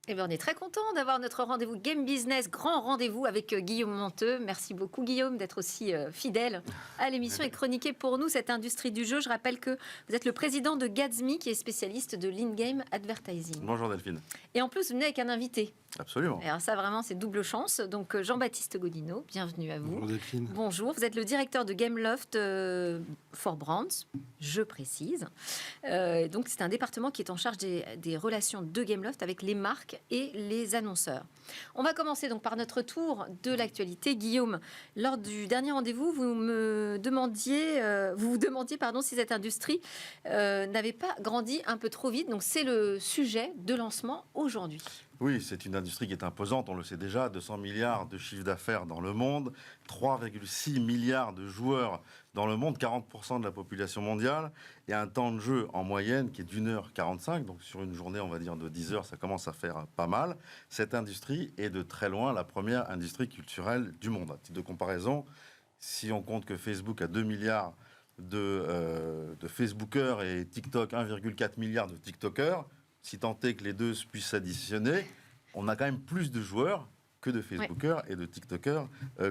Eh bien, on est très content d'avoir notre rendez-vous Game Business, grand rendez-vous avec Guillaume Monteux. Merci beaucoup Guillaume d'être aussi fidèle à l'émission et chroniquer pour nous cette industrie du jeu. Je rappelle que vous êtes le président de Gatsby qui est spécialiste de l'in-game advertising. Bonjour Delphine. Et en plus, vous venez avec un invité. Absolument. Et alors ça, vraiment, c'est double chance. Donc, Jean-Baptiste Godino, bienvenue à vous. Bonjour Delphine. Bonjour, vous êtes le directeur de Gameloft for Brands, je précise. Donc, c'est un département qui est en charge des relations de Gameloft avec les marques et les annonceurs. On va commencer donc par notre tour de l'actualité. Guillaume, lors du dernier rendez-vous, vous vous demandiez si cette industrie n'avait pas grandi un peu trop vite. Donc, c'est le sujet de lancement aujourd'hui. Oui, c'est une industrie qui est imposante, on le sait déjà, 200 milliards de chiffre d'affaires dans le monde, 3,6 milliards de joueurs dans le monde, 40% de la population mondiale, et un temps de jeu en moyenne qui est d'1h45, donc sur une journée, on va dire, de 10 heures, ça commence à faire pas mal. Cette industrie est de très loin la première industrie culturelle du monde. À titre de comparaison, si on compte que Facebook a 2 milliards de Facebookers et TikTok 1,4 milliard de TikTokers, si tant est que les deux puissent s'additionner, on a quand même plus de joueurs que de Facebookers et de TikTokers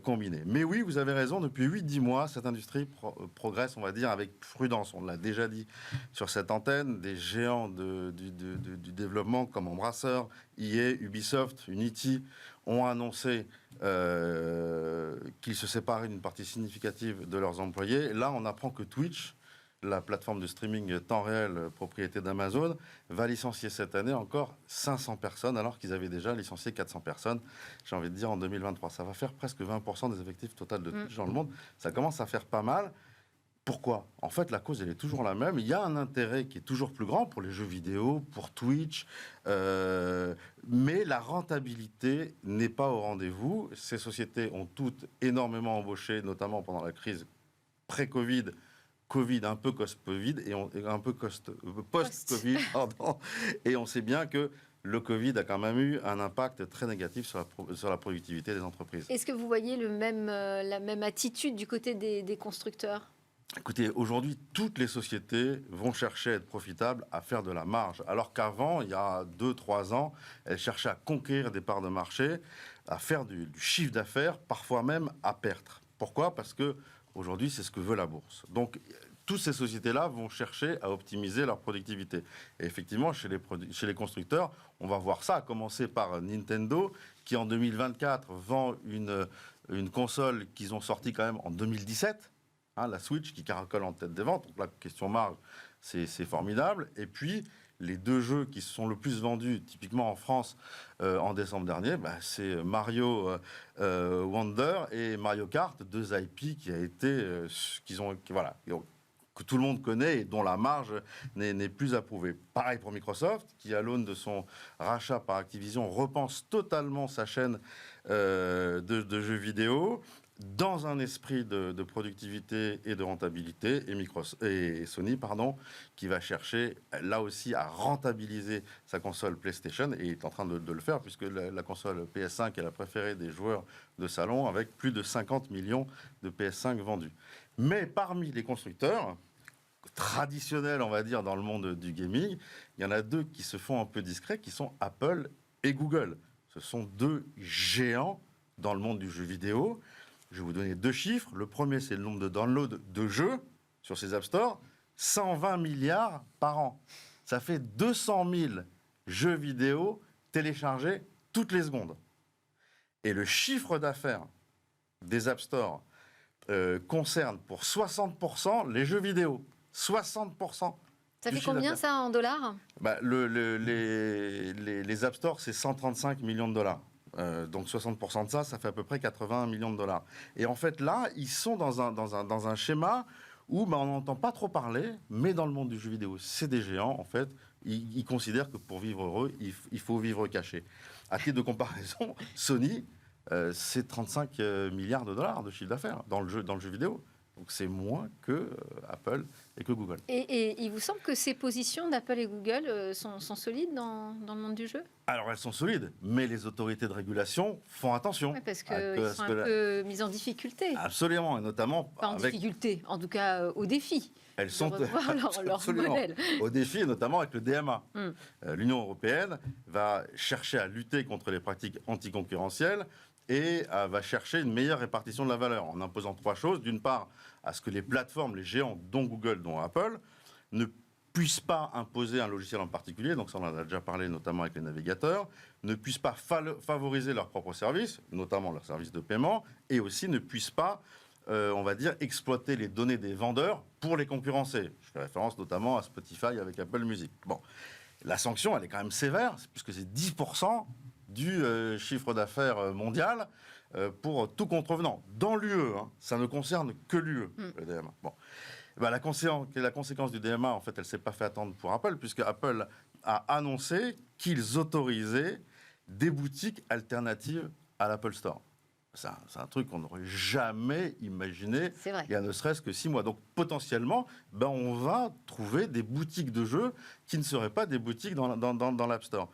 combinés. Mais oui, vous avez raison, depuis 8-10 mois, cette industrie progresse, on va dire, avec prudence. On l'a déjà dit sur cette antenne, des géants du développement comme Embracer, EA, Ubisoft, Unity ont annoncé qu'ils se séparaient d'une partie significative de leurs employés. Là, on apprend que Twitch, la plateforme de streaming temps réel, propriété d'Amazon, va licencier cette année encore 500 personnes, alors qu'ils avaient déjà licencié 400 personnes, j'ai envie de dire, en 2023. Ça va faire presque 20% des effectifs total de Twitch dans le monde. Ça commence à faire pas mal. Pourquoi ? En fait, la cause, elle est toujours la même. Il y a un intérêt qui est toujours plus grand pour les jeux vidéo, pour Twitch, mais la rentabilité n'est pas au rendez-vous. Ces sociétés ont toutes énormément embauché, notamment pendant la crise pré-Covid, Covid, un peu post-Covid, un peu post-Covid, pardon. Et on sait bien que le Covid a quand même eu un impact très négatif sur la productivité des entreprises. Est-ce que vous voyez la même attitude du côté des constructeurs ? Écoutez, aujourd'hui, toutes les sociétés vont chercher à être profitables, à faire de la marge. Alors qu'avant, il y a 2-3 ans, elles cherchaient à conquérir des parts de marché, à faire du chiffre d'affaires, parfois même à perdre. Pourquoi ? Parce que aujourd'hui, c'est ce que veut la bourse. Donc, toutes ces sociétés-là vont chercher à optimiser leur productivité. Et effectivement, chez les constructeurs, on va voir ça, à commencer par Nintendo, qui en 2024 vend une console qu'ils ont sortie quand même en 2017, la Switch, qui caracole en tête des ventes. Donc la question marge, c'est formidable. Et puis, les deux jeux qui sont le plus vendus, typiquement en France, en décembre dernier, c'est Mario Wonder et Mario Kart, deux IP que tout le monde connaît et dont la marge n'est plus approuvée. Pareil pour Microsoft, qui, à l'aune de son rachat par Activision, repense totalement sa chaîne de jeux vidéo, dans un esprit de productivité et de rentabilité, et Sony, qui va chercher, là aussi, à rentabiliser sa console PlayStation, et est en train de le faire, puisque la console PS5 est la préférée des joueurs de salon, avec plus de 50 millions de PS5 vendus. Mais parmi les constructeurs traditionnels, on va dire, dans le monde du gaming, il y en a deux qui se font un peu discrets, qui sont Apple et Google. Ce sont deux géants dans le monde du jeu vidéo. Je vais vous donner deux chiffres. Le premier, c'est le nombre de downloads de jeux sur ces App Store. 120 milliards par an. Ça fait 200 000 jeux vidéo téléchargés toutes les secondes. Et le chiffre d'affaires des App Store concerne pour 60% les jeux vidéo. 60%. Ça fait combien ça en dollars ? Les App Store, c'est 135 millions de dollars. Donc 60% de ça fait à peu près 81 millions de dollars. Et en fait, là, ils sont dans un schéma où on n'entend pas trop parler, mais dans le monde du jeu vidéo, c'est des géants, en fait. Ils considèrent que pour vivre heureux, il faut vivre caché. À titre de comparaison, Sony, c'est 35 milliards de dollars de chiffre d'affaires dans le jeu vidéo. Donc c'est moins que Apple et que Google. Et il vous semble que ces positions d'Apple et Google sont solides dans le monde du jeu? Alors elles sont solides, mais les autorités de régulation font attention. Oui, parce qu'ils sont un peu mis en difficulté. Absolument, et notamment Pas en difficulté, en tout cas au défi. Elles sont leur modèle. Au défi, notamment avec le DMA. L'Union européenne va chercher à lutter contre les pratiques anticoncurrentielles et va chercher une meilleure répartition de la valeur en imposant 3 choses. D'une part, à ce que les plateformes, les géants, dont Google, dont Apple, ne puissent pas imposer un logiciel en particulier, donc ça on en a déjà parlé notamment avec les navigateurs, ne puissent pas favoriser leurs propres services, notamment leurs services de paiement, et aussi ne puissent pas, on va dire, exploiter les données des vendeurs pour les concurrencer. Je fais référence notamment à Spotify avec Apple Music. Bon, la sanction, elle est quand même sévère, puisque c'est 10% du chiffre d'affaires mondial pour tout contrevenant. Dans l'UE, ça ne concerne que l'UE, le DMA. Bon. Ben, la conséquence du DMA, en fait, elle ne s'est pas fait attendre pour Apple, puisque Apple a annoncé qu'ils autorisaient des boutiques alternatives à l'Apple Store. C'est un truc qu'on n'aurait jamais imaginé il y a ne serait-ce que 6 mois. Donc potentiellement, on va trouver des boutiques de jeux qui ne seraient pas des boutiques dans l'App Store.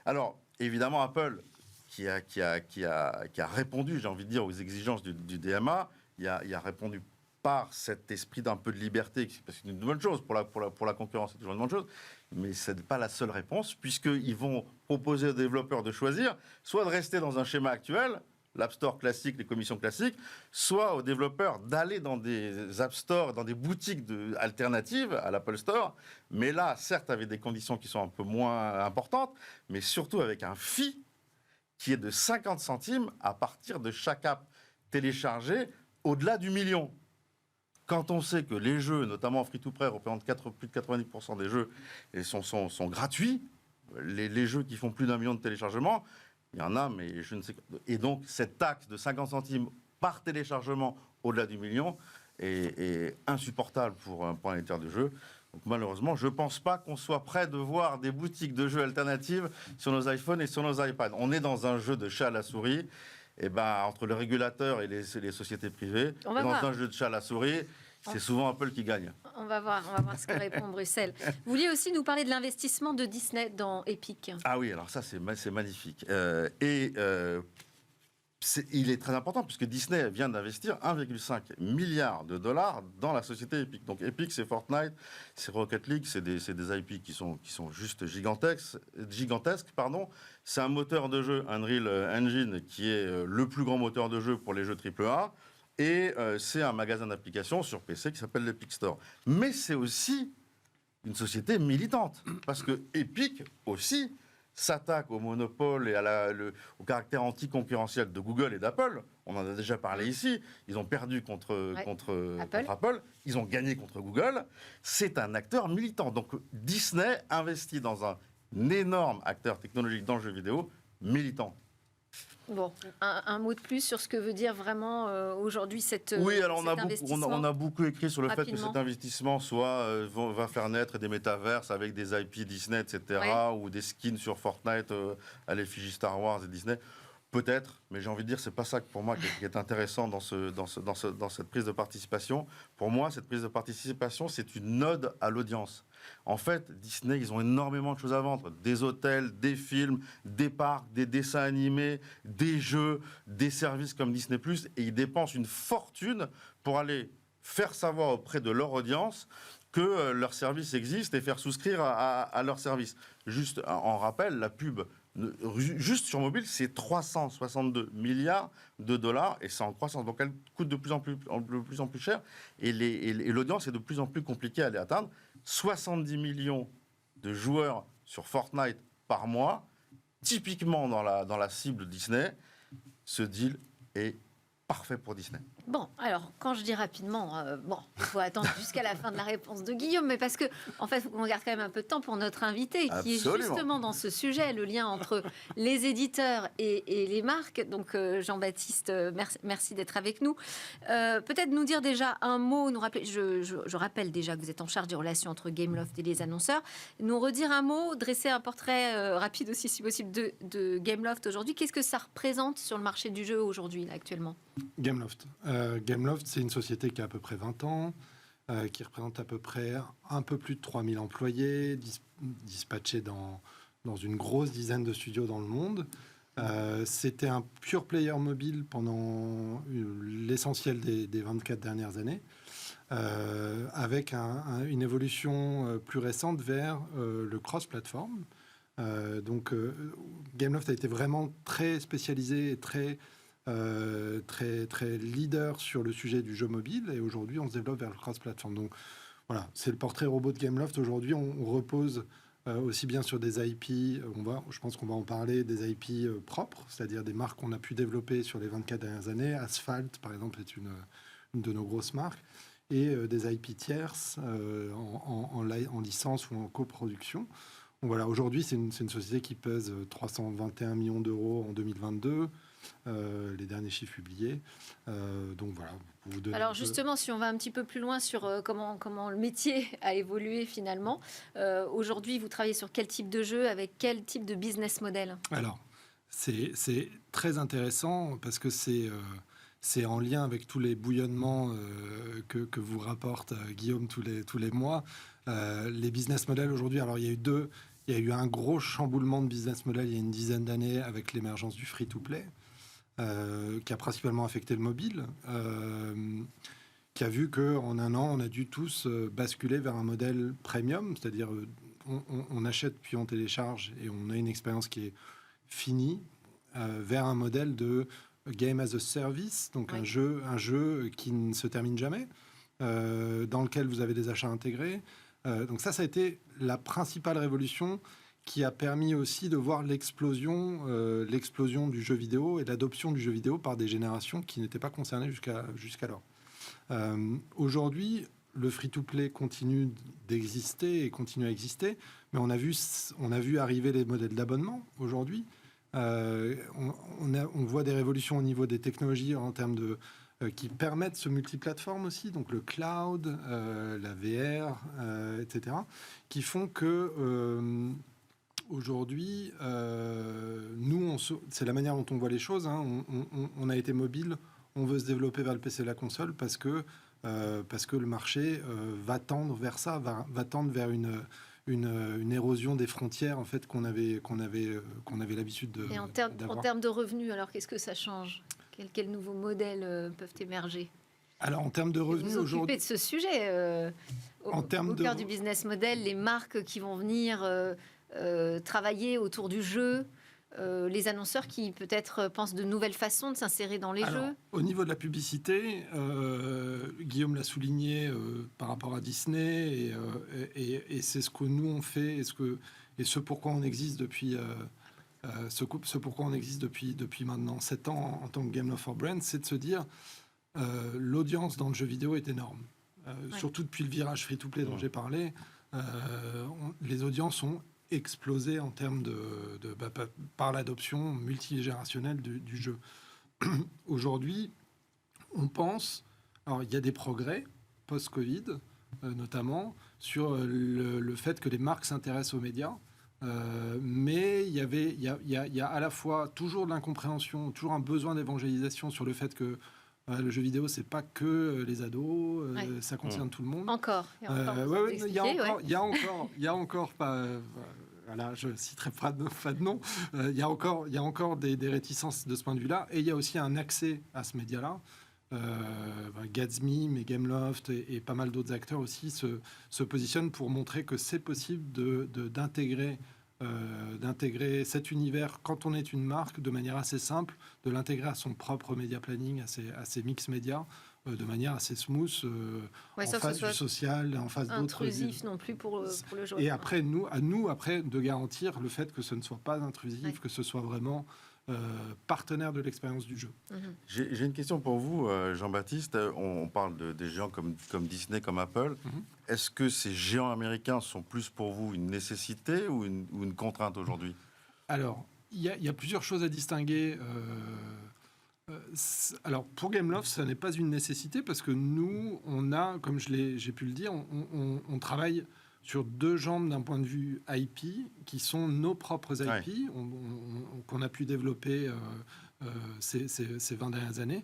Alors, évidemment, Apple, qui a répondu, j'ai envie de dire, aux exigences du DMA, il a répondu par cet esprit d'un peu de liberté, parce que c'est une bonne chose pour la concurrence, c'est toujours une bonne chose, mais ce n'est pas la seule réponse, puisqu'ils vont proposer aux développeurs de choisir, soit de rester dans un schéma actuel, l'App Store classique, les commissions classiques, soit aux développeurs d'aller dans des App Store, dans des boutiques alternatives à l'Apple Store, mais là, certes, avec des conditions qui sont un peu moins importantes, mais surtout avec un fee qui est de 50 centimes à partir de chaque app téléchargée au-delà du million. Quand on sait que les jeux, notamment free-to-play, représentent plus de 90% des jeux et sont gratuits, les jeux qui font plus d'1 million de téléchargements, il y en a, mais je ne sais pas. Et donc, cette taxe de 50 centimes par téléchargement au-delà du million est insupportable pour un éditeur de jeux. Donc, malheureusement, je ne pense pas qu'on soit prêt de voir des boutiques de jeux alternatives sur nos iPhones et sur nos iPads. On est dans un jeu de chat à la souris. Et entre le régulateur et les sociétés privées, dans un jeu de chat à la souris, c'est souvent Apple qui gagne. On va voir ce que répond Bruxelles. Vous vouliez aussi nous parler de l'investissement de Disney dans Epic. Ah oui, alors ça c'est magnifique. Il est très important puisque Disney vient d'investir 1,5 milliard de dollars dans la société Epic. Donc Epic, c'est Fortnite, c'est Rocket League, c'est des IP qui sont juste gigantesques. C'est un moteur de jeu, Unreal Engine, qui est le plus grand moteur de jeu pour les jeux AAA. Et c'est un magasin d'applications sur PC qui s'appelle l'Epic Store. Mais c'est aussi une société militante, parce que Epic aussi s'attaque au monopole et au caractère anticoncurrentiel de Google et d'Apple. On en a déjà parlé ici. Ils ont perdu contre Apple. Ils ont gagné contre Google. C'est un acteur militant. Donc Disney investit dans un énorme acteur technologique dans le jeu vidéo militant. Bon, un mot de plus sur ce que veut dire vraiment aujourd'hui cet investissement. Oui, alors on a beaucoup écrit sur le fait que cet investissement va faire naître des métaverses avec des IP Disney, etc., ou des skins sur Fortnite à l'effigie Star Wars et Disney. Peut-être, mais j'ai envie de dire, c'est pas ça pour moi qui est intéressant dans cette prise de participation. Pour moi, cette prise de participation, c'est une ode à l'audience. En fait, Disney, ils ont énormément de choses à vendre. Des hôtels, des films, des parcs, des dessins animés, des jeux, des services comme Disney+. Et ils dépensent une fortune pour aller faire savoir auprès de leur audience que leur service existe et faire souscrire à leur service. Juste en rappel, la pub, juste sur mobile, c'est 362 milliards de dollars et c'est en croissance. Donc elle coûte de plus en plus cher et l'audience est de plus en plus compliquée à aller atteindre. 70 millions de joueurs sur Fortnite par mois, typiquement dans la cible Disney. Ce deal est parfait pour Disney. Bon, alors, quand je dis rapidement, il faut attendre jusqu'à la fin de la réponse de Guillaume, mais parce que, en fait, on garde quand même un peu de temps pour notre invité, qui est justement dans ce sujet, le lien entre les éditeurs et les marques. Donc, Jean-Baptiste, merci d'être avec nous. Peut-être nous dire déjà un mot, nous rappeler, je rappelle déjà que vous êtes en charge des relations entre Gameloft et les annonceurs, nous redire un mot, dresser un portrait rapide aussi, si possible, de Gameloft aujourd'hui. Qu'est-ce que ça représente sur le marché du jeu aujourd'hui, là, actuellement ? Gameloft. Gameloft, c'est une société qui a à peu près 20 ans, qui représente à peu près un peu plus de 3000 employés, dispatchés dans une grosse dizaine de studios dans le monde. C'était un pure player mobile pendant l'essentiel des 24 dernières années, avec une évolution plus récente vers le cross-platform. Gameloft a été vraiment très spécialisé et très leader sur le sujet du jeu mobile, et aujourd'hui on se développe vers le cross-platform. Donc voilà, c'est le portrait robot de Gameloft. Aujourd'hui on repose aussi bien sur des IP, je pense qu'on va en parler, des IP propres, c'est-à-dire des marques qu'on a pu développer sur les 24 dernières années. Asphalt, par exemple, est une de nos grosses marques, et des IP tierces en licence ou en coproduction. Donc voilà, aujourd'hui, c'est une société qui pèse 321 millions d'euros en 2022, les derniers chiffres publiés. Donc voilà. Alors justement, si on va un petit peu plus loin sur comment le métier a évolué finalement, aujourd'hui, vous travaillez sur quel type de jeu, avec quel type de business model? Alors, c'est très intéressant parce que c'est en lien avec tous les bouillonnements que vous rapporte Guillaume tous les mois. Les business models aujourd'hui, alors il y a eu un gros chamboulement de business model il y a une dizaine d'années avec l'émergence du free-to-play. Qui a principalement affecté le mobile, qui a vu qu'en un an, on a dû tous basculer vers un modèle premium, c'est-à-dire on achète puis on télécharge et on a une expérience qui est finie, vers un modèle de game as a service, donc un jeu qui ne se termine jamais, dans lequel vous avez des achats intégrés. Donc ça a été la principale révolution qui a permis aussi de voir l'explosion du jeu vidéo et l'adoption du jeu vidéo par des générations qui n'étaient pas concernées jusqu'alors. Aujourd'hui, le free-to-play continue d'exister et continue à exister, mais on a vu arriver les modèles d'abonnement aujourd'hui. On voit des révolutions au niveau des technologies en termes qui permettent ce multiplateforme aussi, donc le cloud, la VR, etc., qui font que aujourd'hui, c'est la manière dont on voit les choses. On a été mobile, on veut se développer vers le PC et la console parce que le marché va tendre vers ça, va tendre vers une érosion des frontières en fait qu'on avait l'habitude de. Et en termes de revenus, alors qu'est-ce que ça change? Quels nouveaux modèles peuvent émerger? Alors en termes de revenus aujourd'hui, de ce sujet au cœur du business model, les marques qui vont venir travailler autour du jeu, les annonceurs qui peut-être pensent de nouvelles façons de s'insérer dans les jeux. Au niveau de la publicité, Guillaume l'a souligné par rapport à Disney, et c'est ce que nous on fait, et ce pourquoi on existe depuis depuis maintenant 7 ans en tant que Gameloft for Brand, c'est de se dire l'audience dans le jeu vidéo est énorme. Surtout depuis le virage free-to-play dont j'ai parlé, les audiences ont explosé en termes par l'adoption multigénérationnelle du jeu. Aujourd'hui, on pense... Alors, il y a des progrès post-Covid, notamment, sur le fait que les marques s'intéressent aux médias. Mais il y a à la fois toujours de l'incompréhension, toujours un besoin d'évangélisation sur le fait que le jeu vidéo, c'est pas que les ados, ça concerne tout le monde. Encore. Il y a encore pas. Voilà, je citerai pas de nom. Il y a encore des réticences de ce point de vue-là, et il y a aussi un accès à ce média-là. Gatsby, mais Gameloft et pas mal d'autres acteurs aussi se positionnent pour montrer que c'est possible d'intégrer cet univers quand on est une marque de manière assez simple, de l'intégrer à son propre média planning, à ses mix médias, de manière assez smooth, en face du social, en face d'autres. Intrusif non plus pour le joueur. Et après, à nous après de garantir le fait que ce ne soit pas intrusif, que ce soit vraiment partenaire de l'expérience du jeu. J'ai une question pour vous, Jean-Baptiste. On parle des géants comme Disney, comme Apple. Est-ce que ces géants américains sont plus pour vous une nécessité ou une contrainte aujourd'hui? Alors, il y a plusieurs choses à distinguer. Alors, pour Gameloft, ça n'est pas une nécessité parce que nous, on a, comme j'ai pu le dire, on travaille sur deux jambes d'un point de vue IP, qui sont nos propres IP, qu'on a pu développer ces 20 dernières années.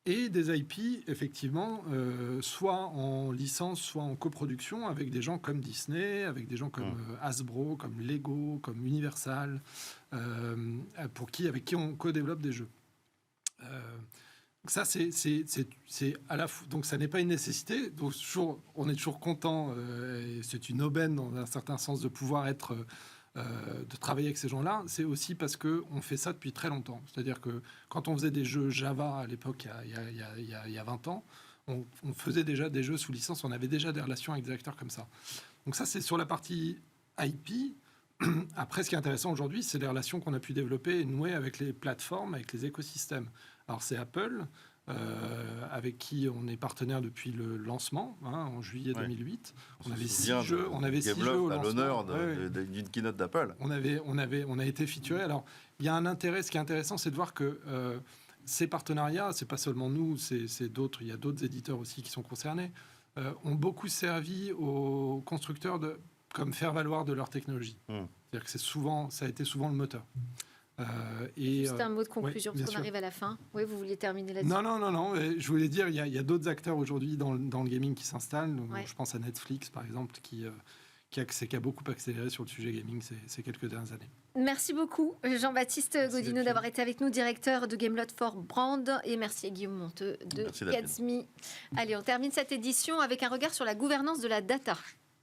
Et des IP, effectivement, soit en licence, soit en coproduction, avec des gens comme Disney, avec des gens comme Hasbro, comme Lego, comme Universal, avec qui on co-développe des jeux. Ça, c'est à la fois. Donc, ça n'est pas une nécessité. Donc, on est toujours content, et c'est une aubaine dans un certain sens de pouvoir de travailler avec ces gens-là. C'est aussi parce qu'on fait ça depuis très longtemps. C'est-à-dire que quand on faisait des jeux Java à l'époque, il y a 20 ans, on faisait déjà des jeux sous licence. On avait déjà des relations avec des acteurs comme ça. Donc, ça, c'est sur la partie IP. Après, ce qui est intéressant aujourd'hui, c'est les relations qu'on a pu développer et nouer avec les plateformes, avec les écosystèmes. Alors, c'est Apple, avec qui on est partenaire depuis le lancement, en juillet 2008. On avait 6 jeux. On avait 6 jeux au lancement. à l'honneur d'une keynote d'Apple. On a été featuré. Alors, il y a un intérêt. Ce qui est intéressant, c'est de voir que ces partenariats, c'est pas seulement nous, c'est d'autres. Il y a d'autres éditeurs aussi qui sont concernés. Ont beaucoup servi aux constructeurs comme faire valoir de leur technologie. C'est-à-dire que ça a été souvent le moteur. Juste un mot de conclusion, parce qu'on arrive à la fin. Oui, vous vouliez terminer là-dessus? Non. Je voulais dire, il y a d'autres acteurs aujourd'hui dans le gaming qui s'installent. Je pense à Netflix, par exemple, qui a beaucoup accéléré sur le sujet gaming ces quelques dernières années. Merci beaucoup, Jean-Baptiste Gaudinot, d'avoir été avec nous, directeur de Gameloft for Brand. Et merci à Guillaume Monteux de Gatsby. Allez, on termine cette édition avec un regard sur la gouvernance de la data.